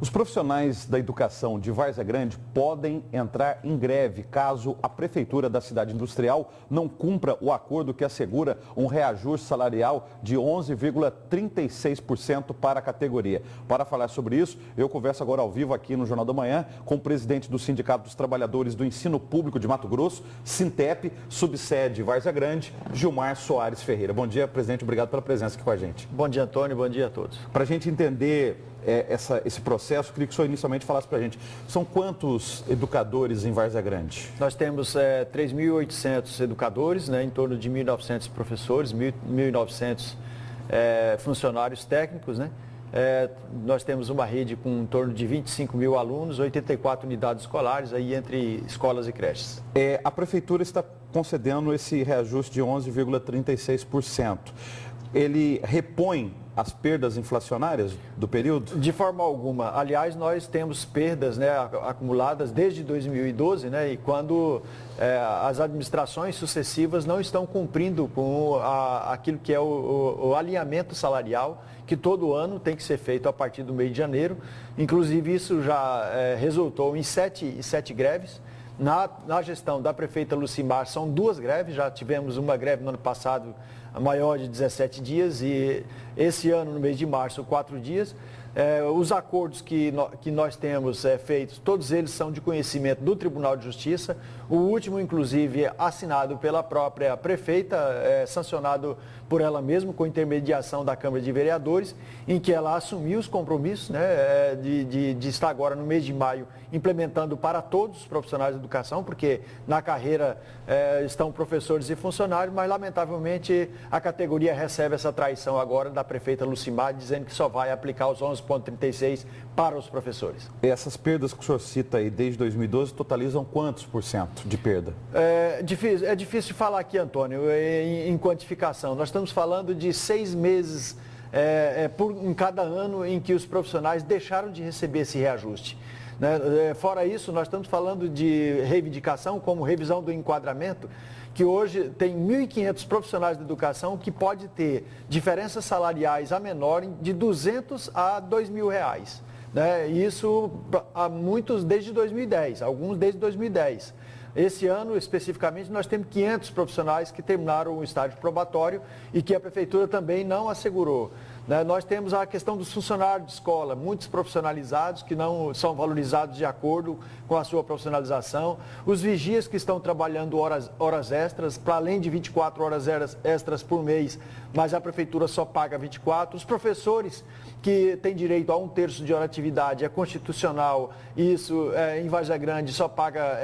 Os profissionais da educação de Várzea Grande podem entrar em greve caso a Prefeitura da cidade industrial não cumpra o acordo que assegura um reajuste salarial de 11,36% para a categoria. Para falar sobre isso, eu converso agora ao vivo aqui no Jornal da Manhã com o presidente do Sindicato dos Trabalhadores do Ensino Público de Mato Grosso, Sintep, subsede Várzea Grande, Gilmar Soares Ferreira. Bom dia, presidente, obrigado pela presença aqui com a gente. Bom dia, Antônio, bom dia a todos. Para a gente entender esse processo, queria que o senhor inicialmente falasse para a gente. São quantos educadores em Várzea Grande? Nós temos 3.800 educadores, né, em torno de 1.900 professores, 1.900 funcionários técnicos, né? Nós temos uma rede com em torno de 25 mil alunos, 84 unidades escolares, aí entre escolas e creches. A Prefeitura está concedendo esse reajuste de 11,36%. Ele repõe as perdas inflacionárias do período? De forma alguma. Aliás, nós temos perdas, né, acumuladas desde 2012, né, e quando as administrações sucessivas não estão cumprindo com aquilo que é o alinhamento salarial, que todo ano tem que ser feito a partir do mês de janeiro. Inclusive, isso já resultou em sete greves. Na gestão da prefeita Lucimar, são 2 greves, já tivemos uma greve no ano passado, a maior de 17 dias, e esse ano, no mês de março, 4 dias. Os acordos que nós temos feitos, todos eles são de conhecimento do Tribunal de Justiça. O último, inclusive, assinado pela própria prefeita, sancionado por ela mesma, com intermediação da Câmara de Vereadores, em que ela assumiu os compromissos, né, de estar agora no mês de maio implementando para todos os profissionais da educação, porque na carreira estão professores e funcionários, mas lamentavelmente a categoria recebe essa traição agora da prefeita Lucimar, dizendo que só vai aplicar os 11,36 para os professores. Essas perdas que o senhor cita aí desde 2012 totalizam quantos por cento de perda? É difícil falar aqui, Antônio, em quantificação. Nós estamos falando de 6 meses em cada ano em que os profissionais deixaram de receber esse reajuste. Fora isso, nós estamos falando de reivindicação, como revisão do enquadramento, que hoje tem 1.500 profissionais da educação que pode ter diferenças salariais a menor de R$200 a R$2.000. Isso há muitos desde 2010, alguns desde 2010. Esse ano, especificamente, nós temos 500 profissionais que terminaram o estágio probatório e que a Prefeitura também não assegurou. Nós temos a questão dos funcionários de escola, muitos profissionalizados que não são valorizados de acordo com a sua profissionalização. Os vigias que estão trabalhando horas extras, para além de 24 horas extras por mês, mas a Prefeitura só paga 24. Os professores que têm direito a 1/3 de hora de atividade, é constitucional, isso em Várzea Grande só paga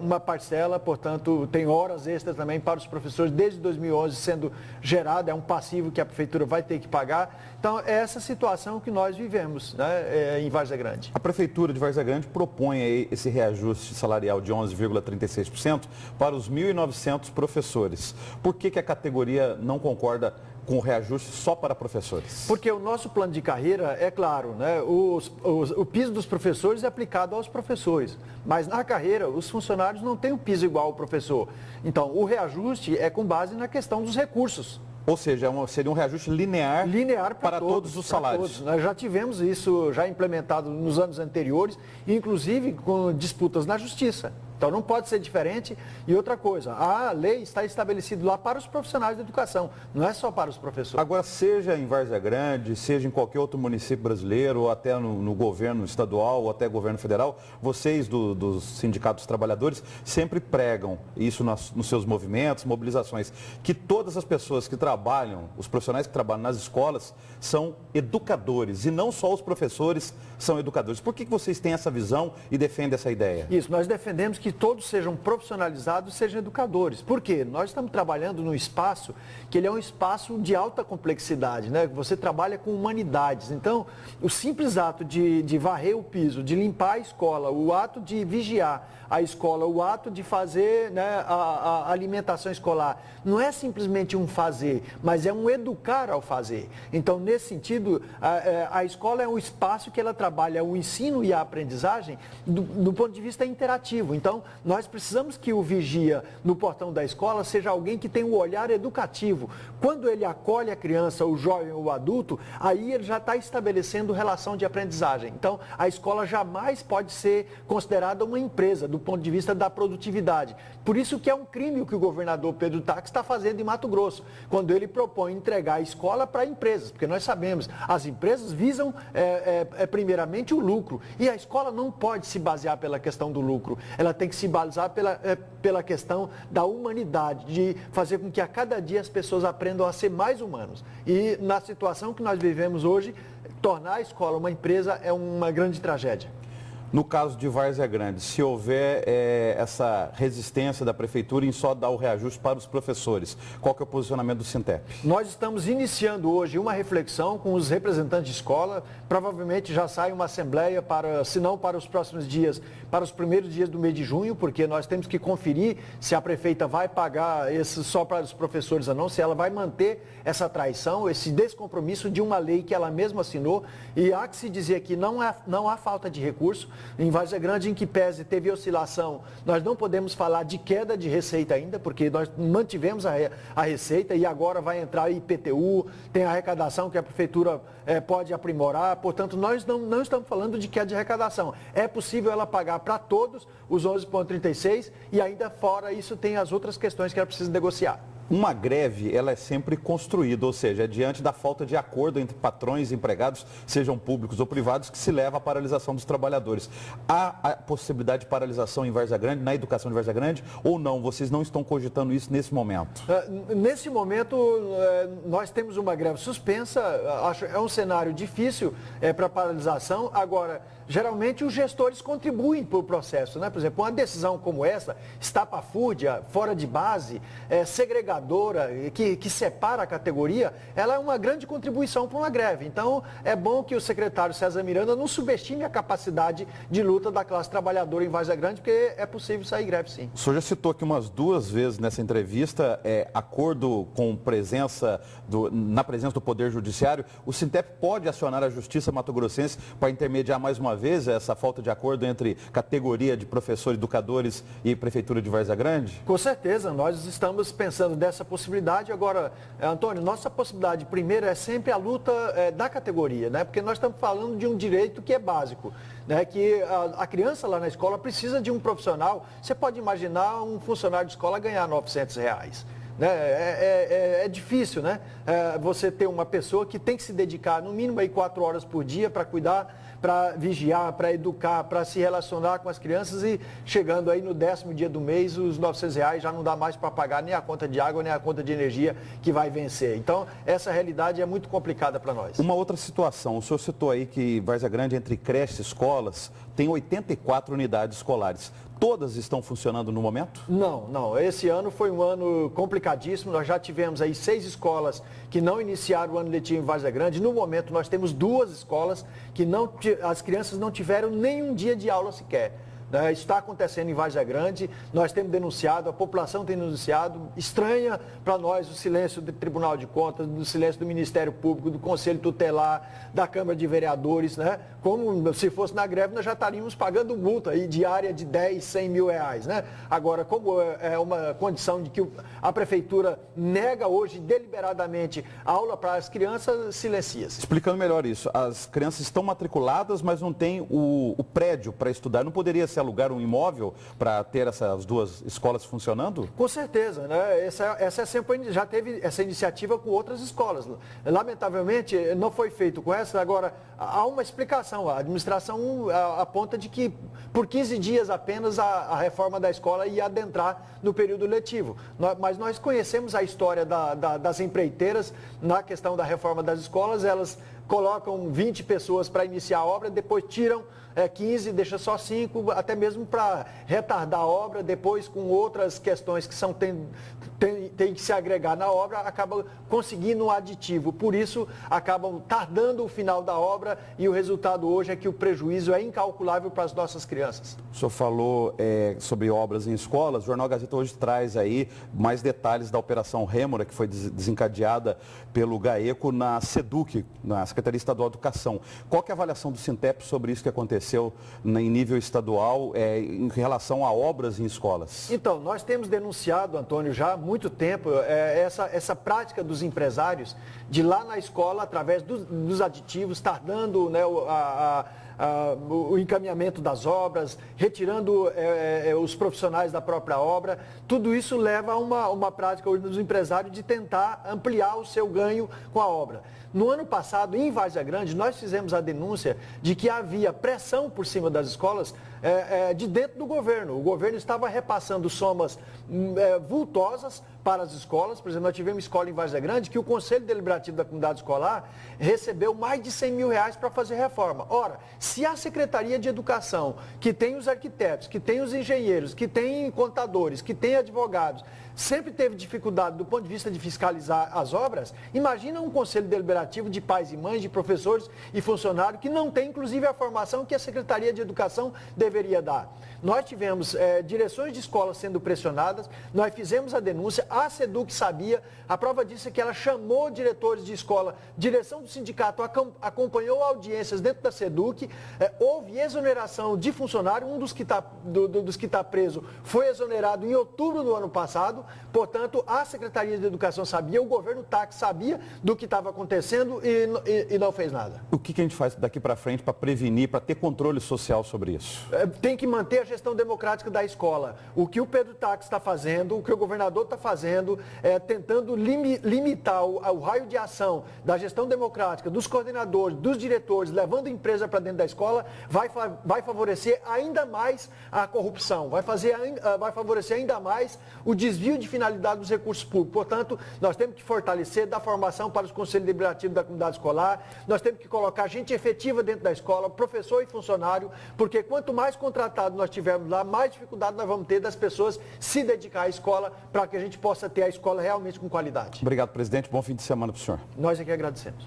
uma parcela, portanto tem horas extras também para os professores desde 2011 sendo gerado, é um passivo que a Prefeitura vai ter que pagar. Então é essa situação que nós vivemos, né, em Várzea Grande. A Prefeitura de Várzea Grande propõe aí esse reajuste salarial de 11,36% para os 1.900 professores. Por que a categoria não concorda com o reajuste só para professores? Porque o nosso plano de carreira, é claro, né, o piso dos professores é aplicado aos professores, mas na carreira os funcionários não têm o piso igual ao professor. Então, o reajuste é com base na questão dos recursos. Ou seja, seria um reajuste linear para todos os salários. Todos. Nós já tivemos isso já implementado nos anos anteriores, inclusive com disputas na justiça. Então não pode ser diferente. E outra coisa, a lei está estabelecida lá para os profissionais da educação, não é só para os professores. Agora, seja em Várzea Grande, seja em qualquer outro município brasileiro, ou até no governo estadual, ou até governo federal, vocês dos sindicatos dos trabalhadores sempre pregam isso nos seus movimentos, mobilizações, que todas as pessoas que trabalham, os profissionais que trabalham nas escolas, são educadores, e não só os professores são educadores. Por que vocês têm essa visão e defendem essa ideia? Isso, nós defendemos que todos sejam profissionalizados, sejam educadores. Por quê? Nós estamos trabalhando num espaço que ele é um espaço de alta complexidade, né? Você trabalha com humanidades. Então, o simples ato de varrer o piso, de limpar a escola, o ato de vigiar a escola, o ato de fazer, né, a alimentação escolar, não é simplesmente um fazer, mas é um educar ao fazer. Então, nesse sentido, a escola é um espaço que ela trabalha o ensino e a aprendizagem do ponto de vista interativo. Então, Então, nós precisamos que o vigia no portão da escola seja alguém que tenha um olhar educativo. Quando ele acolhe a criança, o jovem ou o adulto, aí ele já está estabelecendo relação de aprendizagem. Então, a escola jamais pode ser considerada uma empresa do ponto de vista da produtividade. Por isso que é um crime o que o governador Pedro Taques está fazendo em Mato Grosso, quando ele propõe entregar a escola para empresas, porque nós sabemos, as empresas visam primeiramente o lucro, e a escola não pode se basear pela questão do lucro, ela tem que se basear pela questão da humanidade, de fazer com que a cada dia as pessoas aprendam a ser mais humanos. E na situação que nós vivemos hoje, tornar a escola uma empresa é uma grande tragédia. No caso de Várzea Grande, se houver essa resistência da Prefeitura em só dar o reajuste para os professores, qual que é o posicionamento do Sintep? Nós estamos iniciando hoje uma reflexão com os representantes de escola, provavelmente já sai uma assembleia, se não para os próximos dias, para os primeiros dias do mês de junho, porque nós temos que conferir se a prefeita vai pagar isso só para os professores ou não, se ela vai manter essa traição, esse descompromisso de uma lei que ela mesma assinou, e há que se dizer que não há falta de recurso. Em Várzea Grande, em que pese teve oscilação, nós não podemos falar de queda de receita ainda, porque nós mantivemos a receita e agora vai entrar IPTU, tem a arrecadação que a prefeitura pode aprimorar, portanto, nós não estamos falando de queda de arrecadação. É possível ela pagar para todos os 11,36 e ainda fora isso tem as outras questões que ela precisa negociar. Uma greve, ela é sempre construída, ou seja, é diante da falta de acordo entre patrões e empregados, sejam públicos ou privados, que se leva à paralisação dos trabalhadores. Há a possibilidade de paralisação em Várzea Grande, na educação de Várzea Grande, ou não? Vocês não estão cogitando isso nesse momento? Nesse momento, nós temos uma greve suspensa, é um cenário difícil para paralisação. Agora, geralmente os gestores contribuem para o processo, né? Por exemplo, uma decisão como essa, estapafúrdia, fora de base, segregadora, que separa a categoria, ela é uma grande contribuição para uma greve. Então, é bom que o secretário César Miranda não subestime a capacidade de luta da classe trabalhadora em Várzea Grande, porque é possível sair greve, sim. O senhor já citou aqui umas 2 vezes nessa entrevista, acordo com na presença do Poder Judiciário. O Sintep pode acionar a Justiça Mato-Grossense para intermediar mais uma vez essa falta de acordo entre categoria de professores, educadores e Prefeitura de Várzea Grande? Com certeza, nós estamos pensando dessa possibilidade. Agora, Antônio, nossa possibilidade primeiro é sempre a luta da categoria, né? Porque nós estamos falando de um direito que é básico, né? Que a criança lá na escola precisa de um profissional. Você pode imaginar um funcionário de escola ganhar R$900. Né? É difícil, né? Você ter uma pessoa que tem que se dedicar no mínimo aí 4 horas por dia para cuidar, para vigiar, para educar, para se relacionar com as crianças e chegando aí no 10º dia do mês, os R$900 já não dá mais para pagar nem a conta de água, nem a conta de energia que vai vencer. Então, essa realidade é muito complicada para nós. Uma outra situação, o senhor citou aí que Várzea Grande, entre creches e escolas, tem 84 unidades escolares. Todas estão funcionando no momento? Não. Esse ano foi um ano complicadíssimo. Nós já tivemos aí 6 escolas que não iniciaram o ano letivo em Várzea Grande. No momento, nós temos 2 escolas que as crianças não tiveram nenhum dia de aula sequer. Está acontecendo em Várzea Grande, nós temos denunciado, a população tem denunciado, estranha para nós o silêncio do Tribunal de Contas, o silêncio do Ministério Público, do Conselho Tutelar, da Câmara de Vereadores, né? Como se fosse na greve, nós já estaríamos pagando multa aí diária de 10, 100 mil reais, né? Agora, como é uma condição de que a Prefeitura nega hoje deliberadamente aula para as crianças, silencia-se. Explicando melhor isso, as crianças estão matriculadas, mas não tem o prédio para estudar, não poderia ser alugar um imóvel para ter essas 2 escolas funcionando? Com certeza, né? Essa é sempre, já teve essa iniciativa com outras escolas. Lamentavelmente, não foi feito com essa. Agora, há uma explicação. A administração aponta de que por 15 dias apenas a reforma da escola ia adentrar no período letivo. Mas nós conhecemos a história das empreiteiras na questão da reforma das escolas. Elas colocam 20 pessoas para iniciar a obra, depois tiram 15, deixa só 5, até mesmo para retardar a obra, depois com outras questões que tem que se agregar na obra, acaba conseguindo um aditivo. Por isso, acabam tardando o final da obra e o resultado hoje é que o prejuízo é incalculável para as nossas crianças. O senhor falou sobre obras em escolas. O Jornal Gazeta hoje traz aí mais detalhes da Operação Rêmora, que foi desencadeada pelo GAECO na SEDUC, na Secretaria Secretaria Estadual de Educação. Qual que é a avaliação do Sintep sobre isso que aconteceu em nível estadual em relação a obras em escolas? Então, nós temos denunciado, Antônio, já há muito tempo, essa prática dos empresários de ir lá na escola, através dos aditivos, estar dando, né, o encaminhamento das obras, retirando os profissionais da própria obra. Tudo isso leva a uma prática dos empresários de tentar ampliar o seu ganho com a obra. No ano passado, em Várzea Grande, nós fizemos a denúncia de que havia pressão por cima das escolas de dentro do governo. O governo estava repassando somas vultosas para as escolas. Por exemplo, nós tivemos escola em Várzea Grande que o Conselho Deliberativo da Comunidade Escolar recebeu mais de R$100 mil para fazer reforma. Ora, se a Secretaria de Educação, que tem os arquitetos, que tem os engenheiros, que tem contadores, que tem advogados, sempre teve dificuldade do ponto de vista de fiscalizar as obras, imagina um Conselho Deliberativo de pais e mães, de professores e funcionários que não tem, inclusive, a formação que a Secretaria de Educação deveria dar. Nós tivemos direções de escolas sendo pressionadas, nós fizemos a denúncia, a SEDUC sabia, a prova disso é que ela chamou diretores de escola, direção do sindicato acompanhou audiências dentro da SEDUC, houve exoneração de funcionário, um dos que está preso foi exonerado em outubro do ano passado, portanto, a Secretaria de Educação sabia, o governo TAC sabia do que estava acontecendo e não fez nada. O que a gente faz daqui para frente para prevenir, para ter controle social sobre isso? Tem que manter a gestão democrática da escola. O que o Pedro Taques está fazendo, o que o governador está fazendo, tentando limitar o raio de ação da gestão democrática, dos coordenadores, dos diretores, levando a empresa para dentro da escola, vai favorecer ainda mais a corrupção, vai favorecer ainda mais o desvio de finalidade dos recursos públicos. Portanto, nós temos que fortalecer, dar formação para os conselhos deliberativos da comunidade escolar, nós temos que colocar gente efetiva dentro da escola, professor e funcionário, porque quanto mais contratado nós tivermos lá, mais dificuldade nós vamos ter das pessoas se dedicar à escola para que a gente possa ter a escola realmente com qualidade. Obrigado, presidente. Bom fim de semana para o senhor. Nós é que agradecemos.